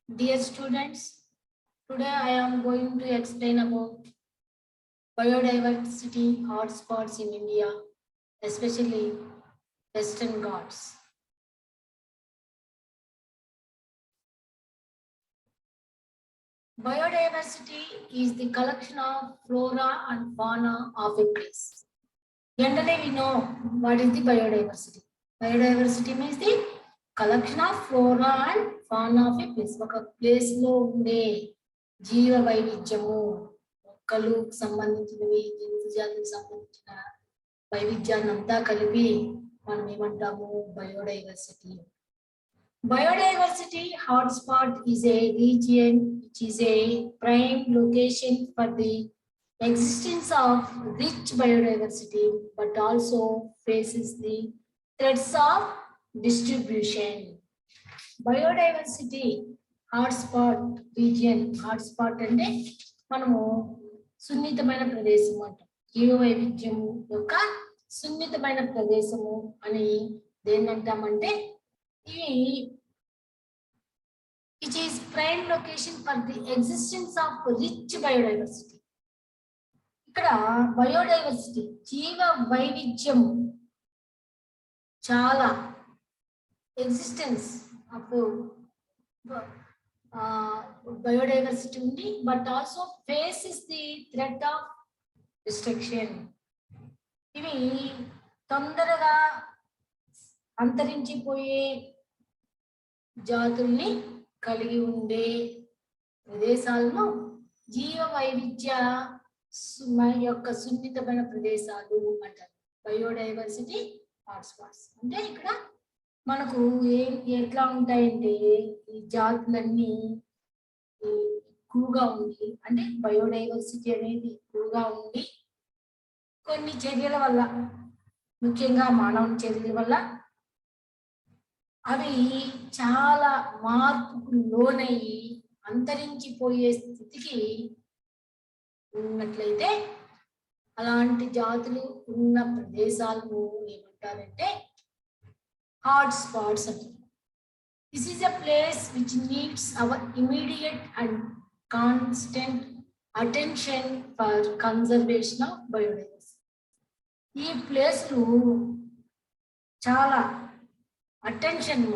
Dear students, today I am going to explain about biodiversity hotspots in India, especially Western Ghats. Biodiversity is the collection of flora and fauna of a place. Generally, we know what is the biodiversity. Biodiversity means the collection of flora and fauna of a place. ఒక place లో ఉండే జీవ వైవిధ్యము, మొక్కలు సంబంధించినవి, జంతు జాతికి సంబంధించిన వైవిధ్యాన్ని అంతా కలిపి మనం ఏమంటాము biodiversity. Biodiversity hotspot is a region which is a prime location for the existence of rich biodiversity, but also faces the threats of distribution. Biodiversity hotspot region, hotspot అంటే మనము సున్నితమైన ప్రదేశం అంటాం. జీవ వైవిధ్యము యొక్క సున్నితమైన ప్రదేశము అని దేన్ని అంటామంటే which is prime location for the existence of rich biodiversity. ఇక్కడ బయోడైవర్సిటీ జీవ వైవిధ్యం చాలా ఎగ్జిస్టెన్స్ ఆఫ్ బయోడైవర్సిటీ ఉంది, but also faces the threat of destruction. ఇవి తొందరగా అంతరించిపోయే జాతుల్ని కలిగి ఉండే ప్రదేశాలను జీవ వైవిధ్య యొక్క సున్నితమైన ప్రదేశాలు అంటారు. బయోడైవర్సిటీ హాట్స్పాట్స్ అంటే ఇక్కడ మనకు ఎట్లా ఉంటాయంటే ఈ జాతులన్నీ ఎక్కువగా ఉండి, అంటే బయోడైవర్సిటీ అనేది ఎక్కువగా ఉండి కొన్ని చర్యల వల్ల, ముఖ్యంగా మానవ చర్యల వల్ల అవి చాలా మార్పుకు లోనయ్యి అంతరించిపోయే స్థితికి ఉన్నట్లయితే అలాంటి జాతులు ఉన్న ప్రదేశాలను ఏమంటారంటే హాట్ స్పాట్స్ అంటారు. This is a place which needs our immediate and constant attention for conservation of biodiversity. ఈ ప్లేసులు చాలా అటెన్షన్,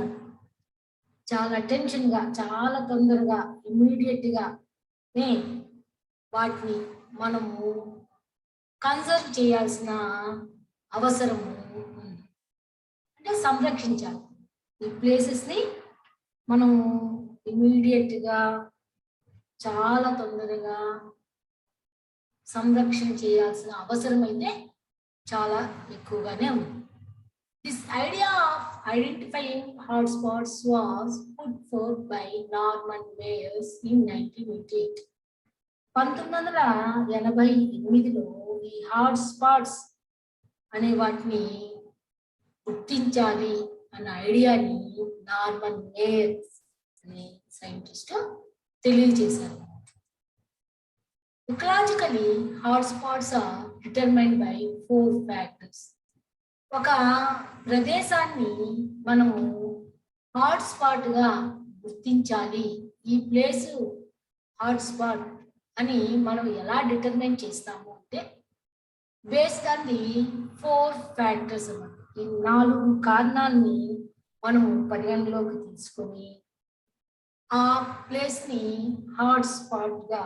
చాలా అటెన్షన్గా, చాలా తొందరగా, ఇమ్మీడియట్గా వాటిని మనము కన్సర్వ్ చేయాల్సిన అవసరము ఉంది. అంటే సంరక్షించాలి. ఈ ప్లేసెస్ని మనము ఇమ్మీడియట్గా, చాలా తొందరగా సంరక్షణ చేయాల్సిన అవసరం అయితే చాలా ఎక్కువగానే ఉంది. This idea of identifying hotspots was put forth by Norman Mayers in 1988. 1988లో ఈ హాట్స్పాట్స్ అనే వాటిని గుర్తించాలి అన్న ఐడియాని నార్మన్ మేయర్స్ అనే సైంటిస్ట్ తెలియజేశారు. Ecologically, hotspots are determined by 4 factors. ఒక ప్రదేశాన్ని మనము హాట్స్పాట్గా గుర్తించాలి, ఈ ప్లేసు హాట్స్పాట్ అని మనం ఎలా డిటర్మైన్ చేస్తాము అంటే బేస్డ్ ఆన్ ది 4 ఫ్యాక్టర్స్ అన్నమాట. ఈ 4 కారణాలని మనము పరిగణలోకి తీసుకొని ఆ ప్లేస్ని హాట్స్పాట్గా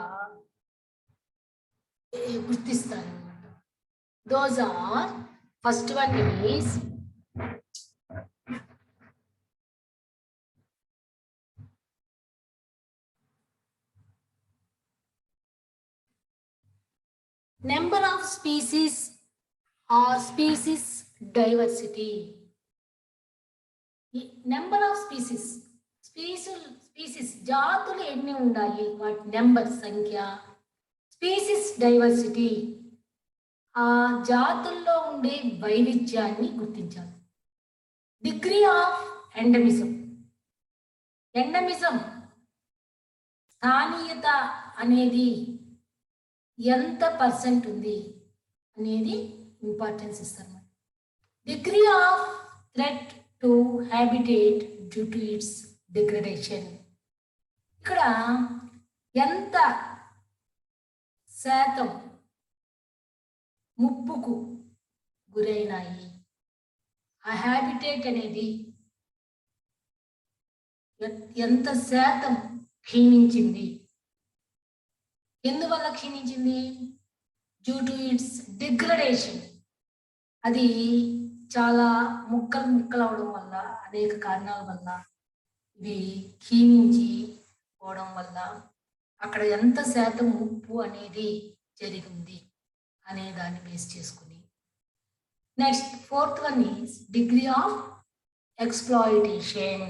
గుర్తిస్తాను అన్నమాట. Those are, first one is number of species or species diversity. Number of species జాతులు ఎన్ని ఉండాలి, వాటి నెంబర్ సంఖ్య. స్పీసీస్ డైవర్సిటీ ఆ జాతుల్లో ఉండే వైవిధ్యాన్ని గుర్తించాలి. డిగ్రీ ఆఫ్ ఎండమిజం, స్థానీయత అనేది ఎంత పర్సెంట్ ఉంది అనేది ఇంపార్టెన్స్ ఇస్తారు. Degree of threat to habitat due to it's degradation, ఇక్కడ ఎంత శాతం ముప్పుకు గురైనాయి, ఆ హ్యాబిటేట్ అనేది ఎంత శాతం క్షీణించింది, ఎందువల్ల క్షీణించింది? Due to its degradation. అది చాలా ముక్కలు అవడం వల్ల, అనేక కారణాల వల్ల ఇవి క్షీణించి పోవడం వల్ల అక్కడ ఎంత శాతం ముప్పు అనేది జరిగింది అనే దాన్ని బేస్ చేసుకుని. Next fourth one is degree of exploitation.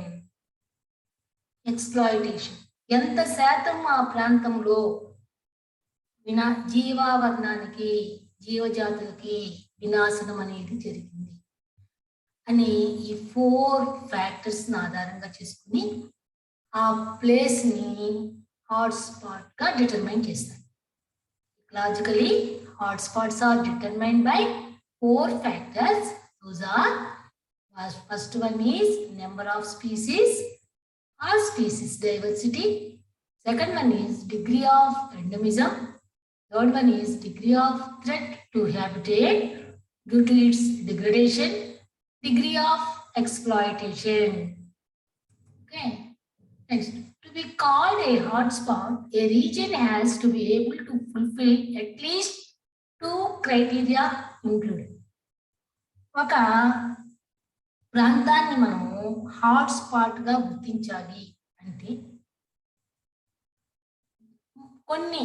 ఎంత శాతం ఆ ప్రాంతంలో జీవావరణానికి, జీవజాతులకి వినాశనం అనేది జరిగింది అని ఈ 4 ఫ్యాక్టర్స్ని ఆధారంగా చేసుకుని ఆ ప్లేస్ని హాట్స్పాట్గా డిటర్మైన్ చేస్తారు. Ecologically, hotspots are determined by 4 factors. Those are, first one is number of species or species diversity. Second one is degree of endemism. Third one is degree of threat to habitat due to its degradation. Degree of exploitation. Okay. Next, to be called a hotspot, a region has to be able to fulfill at least 2 criteria included. ఒక ప్రాంతాన్ని మనము హాట్స్పాట్గా గుర్తించాలి అంటే కొన్ని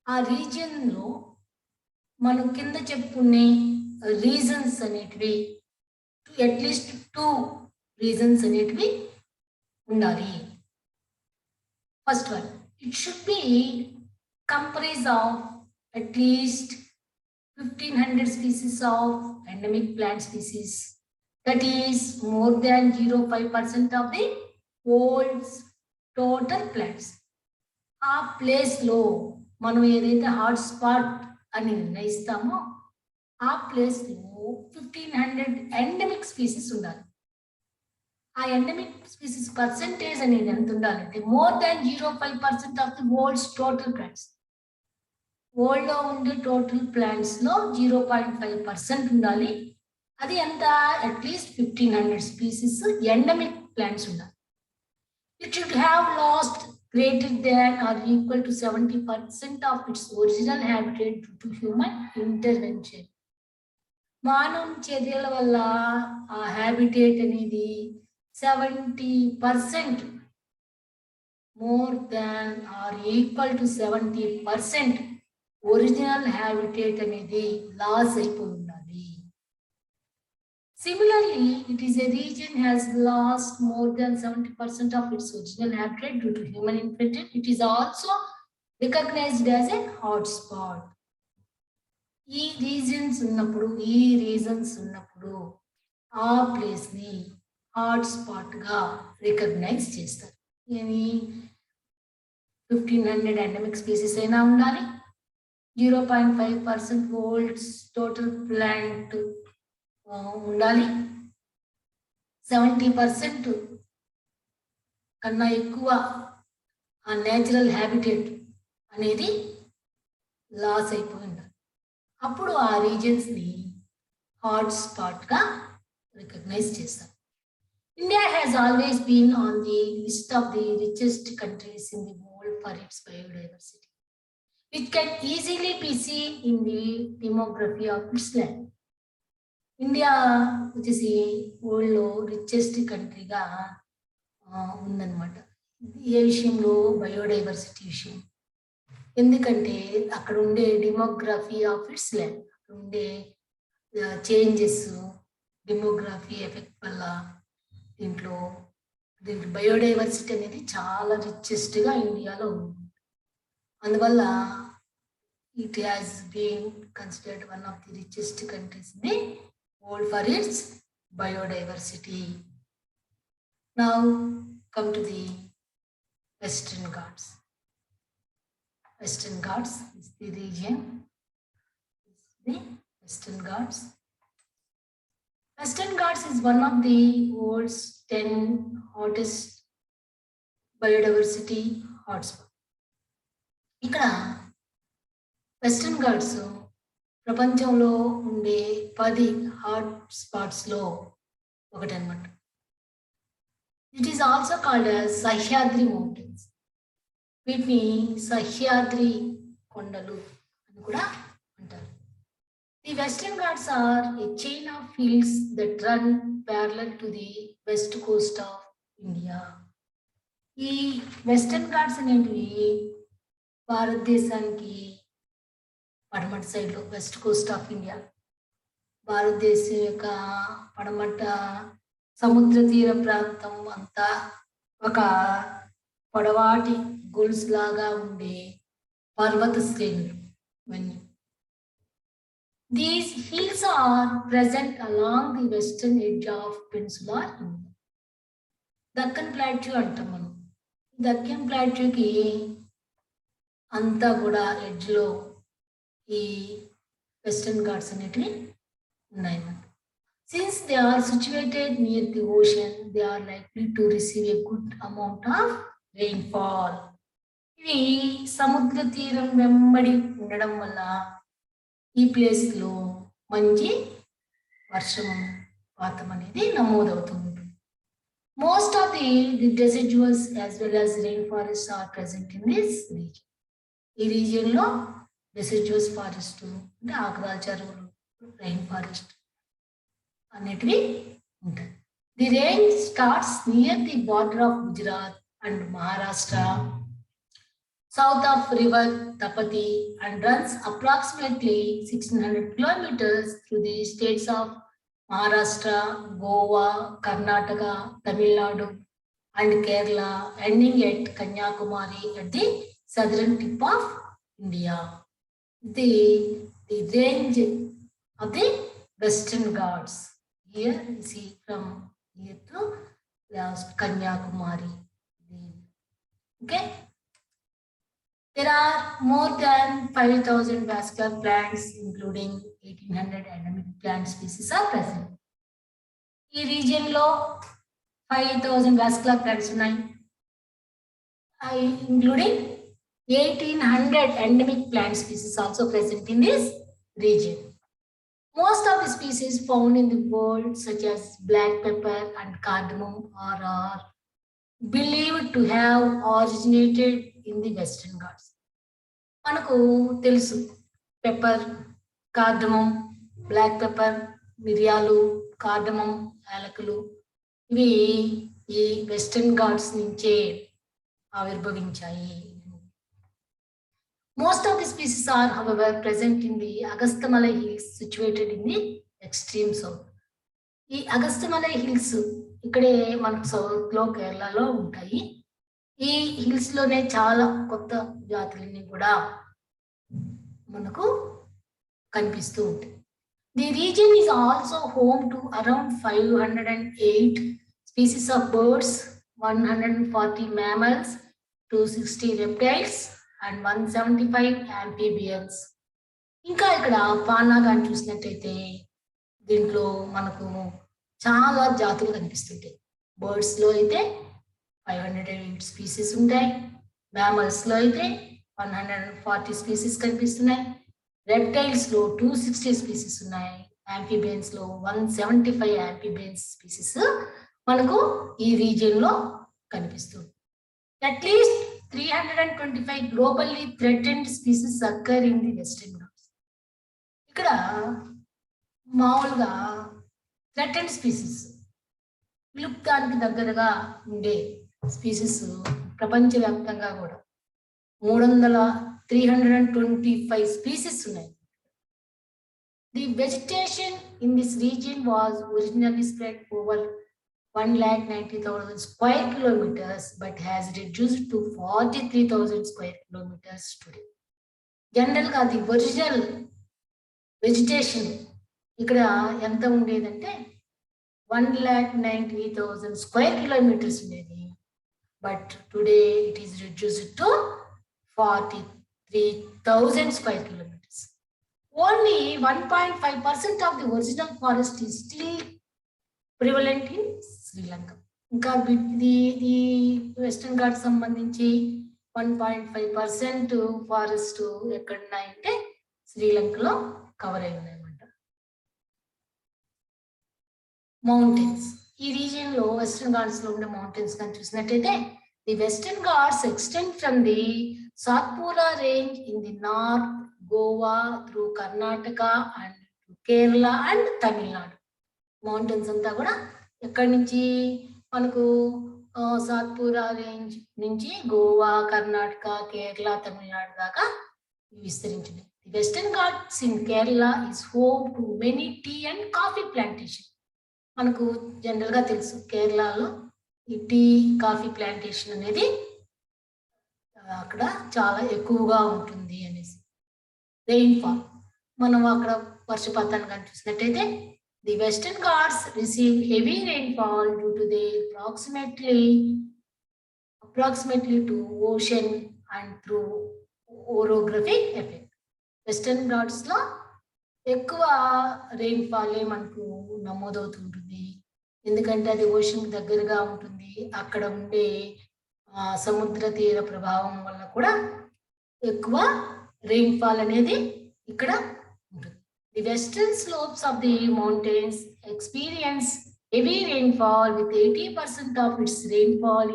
ఆ రీజియన్లో మనం కింద చెప్పుకునే రీజన్స్ అనేటివి, అట్లీస్ట్ 2 రీజన్స్ అనేటివి ఉండాలి. First one, it should be comprise of at least 1500 species of endemic plant species, that is more than 0.5% of the world's total plants. ఆ ప్లేస్లో మనం ఏదైతే హాట్స్పాట్ అని నిర్ణయిస్తామో ఆ ప్లేస్లో 1500 ఎండమిక్ స్పీసీస్ ఉండాలి. ఆ ఎండమిక్ స్పీసీస్ పర్సెంటేజ్ అనేది ఎంత ఉండాలంటే more than 0.5% of the world's total plants. వరల్డ్లో ఉండే టోటల్ ప్లాంట్స్లో 0.5% ఉండాలి. అది ఎంత? అట్లీస్ట్ 1500 స్పీసీస్ ఎండమిక్ ప్లాంట్స్ ఉండాలి. It should have lost greater than or equal to 70% of its original habitat due to human intervention. మానవ చర్యల వల్ల ఆ హ్యాబిటేట్ అనేది 70% more than or equal to 70% original habitat అనేది లాస్ అయిపోయి ఉండాలి. Similarly, it is a region has lost more than 70% of its original habitat due to human intervention. It is also recognized as a hotspot. ఈ reasons ఉన్నప్పుడు ఆ place ని hotspot గా recognise చేస్తారు. 1500 endemic species అయినా ఉండాలి, 0.5% వరల్డ్స్ టోటల్ ప్లాంట్ ఉండాలి, 70% కన్నా ఎక్కువ ఆ నేచురల్ హ్యాబిటేట్ అనేది లాస్ అయిపోయి ఉండాలి. అప్పుడు ఆ రీజన్స్ని హాట్స్పాట్గా రికగ్నైజ్ చేస్తారు. India has always been on the list of the richest countries in the world for its biodiversity, which can easily be seen in the demography of its land. India వచ్చేసి వరల్డ్లో richest కంట్రీగా ఉందన్నమాట. ఏ విషయంలో? Biodiversity విషయం. ఎందుకంటే అక్కడ ఉండే demography of its land, అక్కడ ఉండే చేంజెస్, డెమోగ్రఫీ ఎఫెక్ట్ వల్ల దీంట్లో బయోడైవర్సిటీ అనేది చాలా రిచెస్ట్గా ఇండియాలో ఉంది. అందువల్ల it has been considered one of the richest countries in the world for its biodiversity. Now come to the Western Ghats. Western Ghats is the region. The Western Ghats. Western Ghats is one of the world's 10 hottest biodiversity hotspot. ఇక్కడ Western Ghats ప్రపంచంలో ఉండే 10 hot స్పాట్స్లో ఒకటి అనమాట. It is also called as Sahyadri mountains. వీటిని సహ్యాద్రి కొండలు అని కూడా అంటారు. The Western Ghats are a chain of fields that run parallel to the west coast of India. ఈ వెస్టర్న్ ఘాట్స్ అనేటివి భారతదేశానికి పడమటి సైడ్లో వెస్ట్ కోస్ట్ ఆఫ్ ఇండియా, భారతదేశం యొక్క పడమట సముద్ర తీర ప్రాంతం అంతా ఒక పొడవాటి గొలుసు లాగా ఉండే పర్వత శ్రేణులు ఇవన్నీ. These hills are present along the western edge of peninsular India. Deccan plateau అంటాం మనం. దక్కన్ ప్లాట్యూకి అంతా కూడా ఎడ్జ్లో ఈ వెస్టర్న్ ఘాట్స్ అనేటివి ఉన్నాయన్నమాట. Since they are situated near the ocean, they are likely to receive a good amount of rainfall. ఇవి సముద్ర తీరం వెంబడి ఉండడం వల్ల ఈ ప్లేస్లో మంచి వర్షపాతం అనేది నమోదవుతుంది. Most of the deciduous as well as rainforests are present in this region. ఈ రీజియన్లో deciduous forest అంటే ఆకురాల చెరువులు, రైన్ ఫారెస్ట్ అనేటివి ఉంటాయి. The range starts near the border of Gujarat and Maharashtra, south of river Tapati, and runs approximately 1600 kilometers through the states of Maharashtra, Goa, Karnataka, Tamil Nadu, and Kerala, ending at Kanyakumari at the southern tip of India. The range of the Western Ghats. Here you see from here to last Kanyakumari. Okay. There are more than 5,000 vascular plants, including 1,800 endemic plant species are present. ఈ రీజియన్లో 5,000 vascular plants ఉన్నాయి, including 1,800 endemic plant species also present in this region. Most of the species found in the world, such as black pepper and cardamom, are believed to have originated in the Western Ghats. మనకు తెలుసు pepper, cardamom, black pepper, మిరియాలు, cardamom, యాలకులు ఇవి ఈ Western Ghats నుంచే ఆవిర్భవించాయి. Most of the species are, however, present in the Agastyamalai hills situated in the extreme south. ఈ Agasthyamalai hills ఇక్కడే మనకు సౌత్ లో కేరళలో ఉంటాయి. ఈ హిల్స్ లోనే చాలా కొత్త జాతులన్నీ కూడా మనకు కనిపిస్తూ ఉంటాయి. The region is also home to around 508 species of birds, 140 mammals, 260 reptiles and 175 amphibians. ఇంకా ఇక్కడ పానాగాన్ని చూసినట్టయితే దీంట్లో మనకు చాలా జాతులు కనిపిస్తుంటాయి. బర్డ్స్లో అయితే 508 స్పీసీస్ ఉంటాయి, మ్యామల్స్లో అయితే 140 స్పీసీస్ కనిపిస్తున్నాయి, రెప్టైల్స్లో 260 స్పీసీస్ ఉన్నాయి, యాంఫీబియన్స్లో 175 యాంఫీబియన్స్ స్పీసీస్ మనకు ఈ రీజియన్లో కనిపిస్తుంది. At least 325 globally threatened species occur in the Western Ghats. ఇక్కడ మామూలుగా థ్రెటెన్డ్ స్పీసీస్ విలుప్తానికి దగ్గరగా ఉండే స్పీసీస్ ప్రపంచవ్యాప్తంగా కూడా 325 స్పీసీస్ ఉన్నాయి. The vegetation in this region was originally spread over 1,90,000 square kilometers but has reduced to 43,000 square kilometers today. జనరల్గా ది ఒరిజినల్ వెజిటేషన్ ఇక్కడ ఎంత ఉండేదంటే 1,90,000 square kilometers ఉండేది, but today it is reduced to 43,000 square kilometers. Only 1.5% of the original forest is still prevalent in Sri Lanka. ఇంకా ఈ Western Ghats సంబంధించి 1.5% forest ఎక్కడున్నాయంటే శ్రీలంకలో cover అయి ఉన్నాయన్నమాట. మౌంటైన్స్ ఈ రీజియన్ లో వెస్టర్న్ ఘాట్స్ లో ఉండే మౌంటైన్స్ కానీ చూసినట్టయితే the Western Ghats extend from the Satpura range in the north Goa through Karnataka and Kerala and Tamil Nadu. Mountains అంతా కూడా ఎక్కడి నుంచి మనకు సాత్పురా రేంజ్ నుంచి గోవా కర్ణాటక కేరళ తమిళనాడు దాకా విస్తరించింది. The Western Ghats in Kerala is home to many tea and coffee plantation. మనకు జనరల్ గా తెలుసు కేరళలో ఈ టీ కాఫీ ప్లాంటేషన్ అనేది అక్కడ చాలా ఎక్కువగా ఉంటుంది అనేసి. రెయిన్ఫాల్ మనం అక్కడ వర్షపాతాన్ని కానీ చూసినట్టయితే the Western Ghats receive heavy rainfall due to they approximately to ocean and through orographic effect. Western Ghats లో ఎక్కువ రెయిన్ఫాల్ మనకు నమోదవుతుంటుంది, ఎందుకంటే అది ఓషన్ దగ్గరగా ఉంటుంది. అక్కడ ఉండే సముద్ర తీర ప్రభావం వల్ల కూడా ఎక్కువ రెయిన్ఫాల్ అనేది ఇక్కడ ఉంటుంది. The western slopes of the mountains experience heavy rainfall with 80% of its rainfall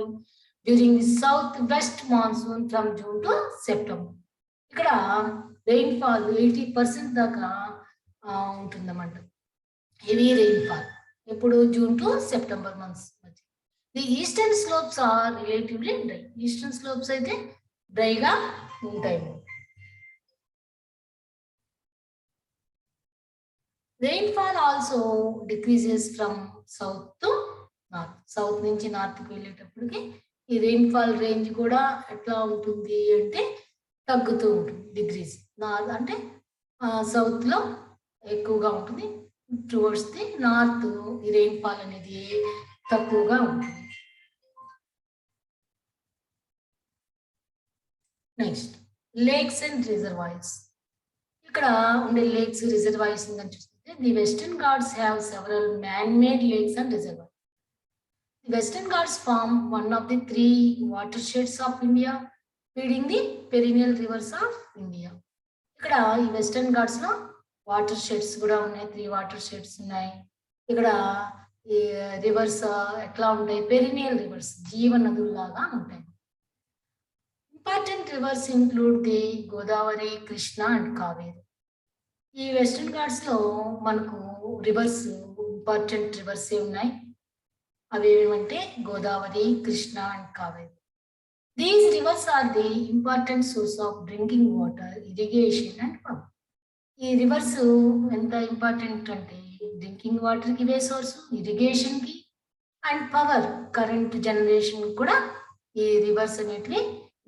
during the southwest monsoon from June to September. ఇక్కడ రెయిన్ఫాల్ 80% దాకా ఉంటుందన్నమాట. హెవీ రెయిన్ఫాల్ ఎప్పుడు June to September months. The eastern slopes are relatively dry. Eastern slopes అయితే డ్రైగా ఉంటాయి. Rainfall also decreases from south to north. South నుంచి నార్త్కి వెళ్ళేటప్పటికి ఈ రెయిన్ఫాల్ రేంజ్ కూడా ఎట్లా ఉంటుంది అంటే తగ్గుతూ ఉంటుంది. డిగ్రీస్ అంటే సౌత్ లో ఎక్కువగా ఉంటుంది, టువర్డ్స్ ది నార్త్ ఈ రెయిన్ఫాల్ అనేది తక్కువగా ఉంటుంది. Next lakes and reservoirs. ఇక్కడ ఉండే లేక్స్ రిజర్వాయర్స్ చూస్తే the Western Ghats have several man-made lakes and reservoirs. The Western Ghats form one of the 3 watersheds of India, feeding the perennial rivers of India. ఇక్కడ ఈ Western Ghats లో water sheds కూడా ఉన్నాయి, 3 water sheds ఉన్నాయి. ఇక్కడ ఈ reverse ఎట్లా ఉంటాయి, పెరినియల్ రివర్స్, జీవ నదుల్లాగా ఉంటాయి. Important rivers include the Godavari, Krishna and Kaveri. ఈ వెస్టర్న్ ఘాట్స్ లో మనకు రివర్స్ ఇంపార్టెంట్ రివర్స్ ఉన్నాయి. అవి ఏమంటే Godavari, Krishna and Kaveri. These rivers are the important source of drinking water, irrigation and power. ఈ రివర్స్ ఎంత ఇంపార్టెంట్ అంటే డ్రింకింగ్ వాటర్ కి ఇవే సోర్స్, ఇరిగేషన్ కి అండ్ పవర్ కరెంట్ జనరేషన్ కూడా ఈ రివర్స్ అనేటివి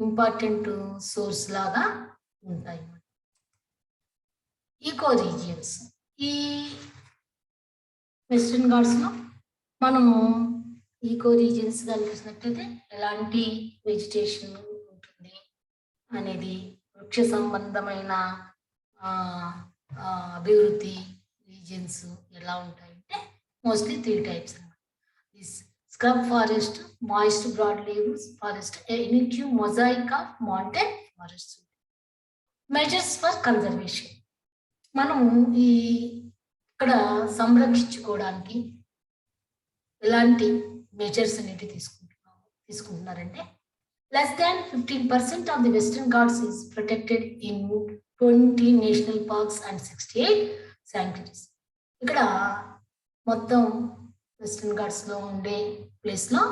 ఇంపార్టెంట్ సోర్స్ లాగా ఉంటాయి. Eco regions. ఈ వెస్టర్న్ ఘాట్స్ లో మనము ఈకో రీజియన్స్ కనిపిస్తున్నట్లయితే ఎలాంటి వెజిటేషన్ ఉంటుంది అనేది, వృక్ష సంబంధమైన అభివృద్ధి రీజియన్స్ ఎలా ఉంటాయంటే మోస్ట్లీ 3 టైప్స్ అన్నమాట. Scrub forest, moist broad leaves forest, unique mosaic of mountain forest. Measures for conservation. మనం ఇక్కడ సంరక్షించుకోవడానికి ఎలాంటి మెజర్స్ అనేవి తీసుకుంటున్నారంటే less than 15% of the Western Ghats is protected in 20 national parks and 68 sanctuaries. ఇక్కడ మొత్తం western Ghats లో ఉండే place లో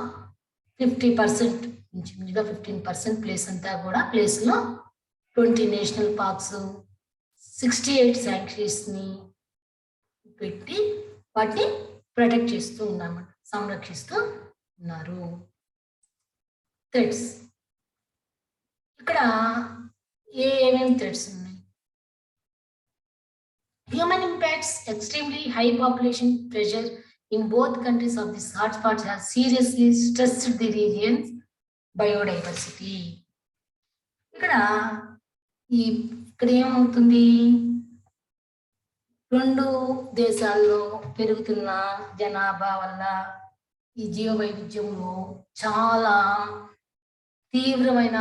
50% ఇంచుమించుగా 15% ప్లేస్ అంతా కూడా ప్లేస్ లో 20 నేషనల్ పార్క్స్, 68 శాంక్చురీస్ ని పెట్టి వాటిని ప్రొటెక్ట్ చేస్తూ ఉన్నామన్నమాట, సంరక్షిస్తూ ఉన్నారు. థ్రెట్స్. ఇక్కడ ఏమేమి థ్రెట్స్ ఉన్నాయి? Human impacts, extremely high population pressure in both countries of this hotspots have seriously stressed the regions biodiversity. ఇక్కడ ఏమవుతుంది, 2 దేశాల్లో పెరుగుతున్న జనాభా వల్ల ఈ జీవ వైవిధ్యంలో చాలా తీవ్రమైన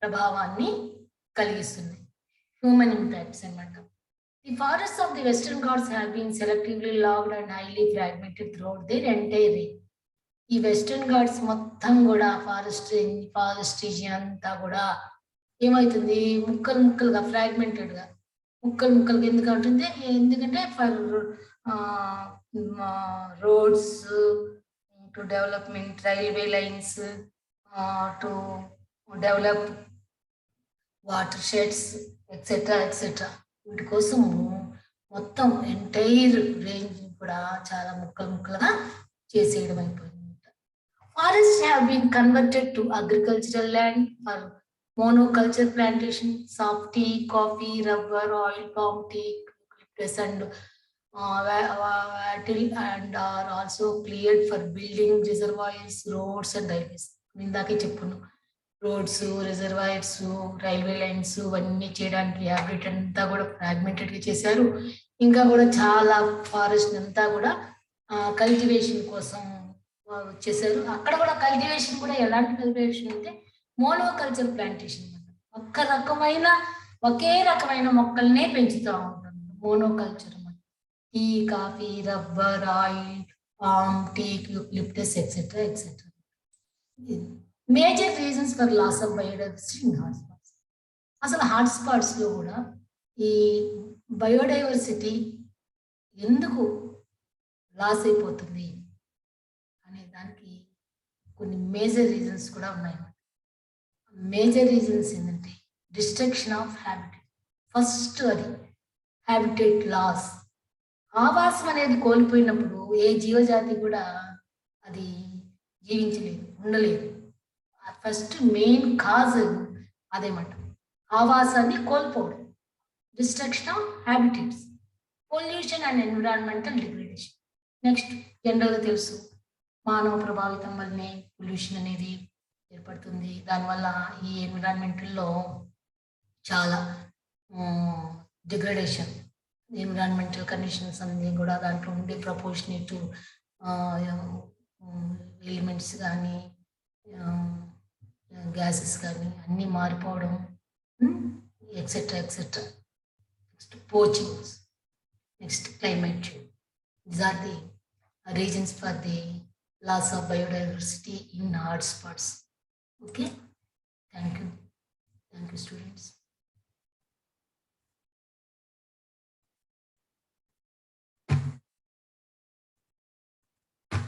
ప్రభావాన్ని కలిగిస్తుంది. హ్యూమన్ ఇంపాక్ట్స్ అన్నమాట. The forests of the Western Ghats have been selectively logged and highly fragmented throughout their entire range. ఈ వెస్టర్న్ ఘాట్స్ మొత్తం కూడా ఫారెస్ట్ అంతా కూడా ఏమవుతుంది, ముక్కలు ముక్కలుగా ఫ్రాగ్మెంటెడ్గా ముక్కలుగా ఎందుకు ఉంటుంది, ఎందుకంటే for roads to development, railway lines, to develop water sheds etcetera వీటి కోసము మొత్తం ఎంటైర్ రేంజ్ కూడా చాలా ముక్కలుగా చేసేయడం అయిపోయింది. Forests have been converted to agricultural land for monoculture plantations of tea, coffee, rubber, oil palm, teak, eucalyptus, and wattle, and are also cleared for building reservoirs, roads, and railways. ఇందాకే చెప్పును, roads, reservoirs, railway lines ఇవన్నీ చేయడానికి habit అంతా కూడా ఫ్రాగ్మెంటెడ్గా చేశారు. ఇంకా కూడా చాలా forest అంతా కూడా కల్టివేషన్ కోసం చేశారు. అక్కడ కూడా కల్టివేషన్ కూడా ఎలాంటి కల్టివేషన్ అంటే మోనోకల్చర్ ప్లాంటేషన్. ఒకే రకమైన మొక్కల్నే పెంచుతూ ఉంటారు. Monoculture tea, coffee, rubber, oil, palm, teak, eucalyptus etcetera. Major reasons for loss of biodiversity in hotspots. అసలు హాట్స్పాట్స్లో కూడా ఈ బయోడైవర్సిటీ ఎందుకు లాస్ అయిపోతుంది అనే దానికి కొన్ని మేజర్ రీజన్స్ కూడా ఉన్నాయి. మేజర్ రీజన్స్ ఏంటంటే డిస్ట్రక్షన్ ఆఫ్ హ్యాబిటేట్. ఫస్ట్ అది హ్యాబిటేట్ లాస్. ఆవాసం అనేది కోల్పోయినప్పుడు ఏ జీవజాతి కూడా అది జీవించలేదు, ఉండలేదు. ఫస్ట్ మెయిన్ కాజ్ అదేమాట, ఆవాసాన్ని కోల్పోవడం. Destruction of habitats, pollution and environmental degradation. Next జనరల్గా తెలుసు, మానవ ప్రభావితం వల్లనే పొల్యూషన్ అనేది ఏర్పడుతుంది. దానివల్ల ఈ ఎన్విరాన్మెంటల్లో చాలా డిగ్రేడేషన్, ఎన్విరాన్మెంటల్ కండిషన్స్ అన్నీ కూడా దాంట్లో ఉండే ప్రపోర్షనేట్ ఎలిమెంట్స్ కానీ గ్యాసెస్ కానీ అన్నీ మారిపోవడం, etcetera. Next poachings, next climate change. These are the reasons for the loss of biodiversity in hotspots. Okay, thank you students.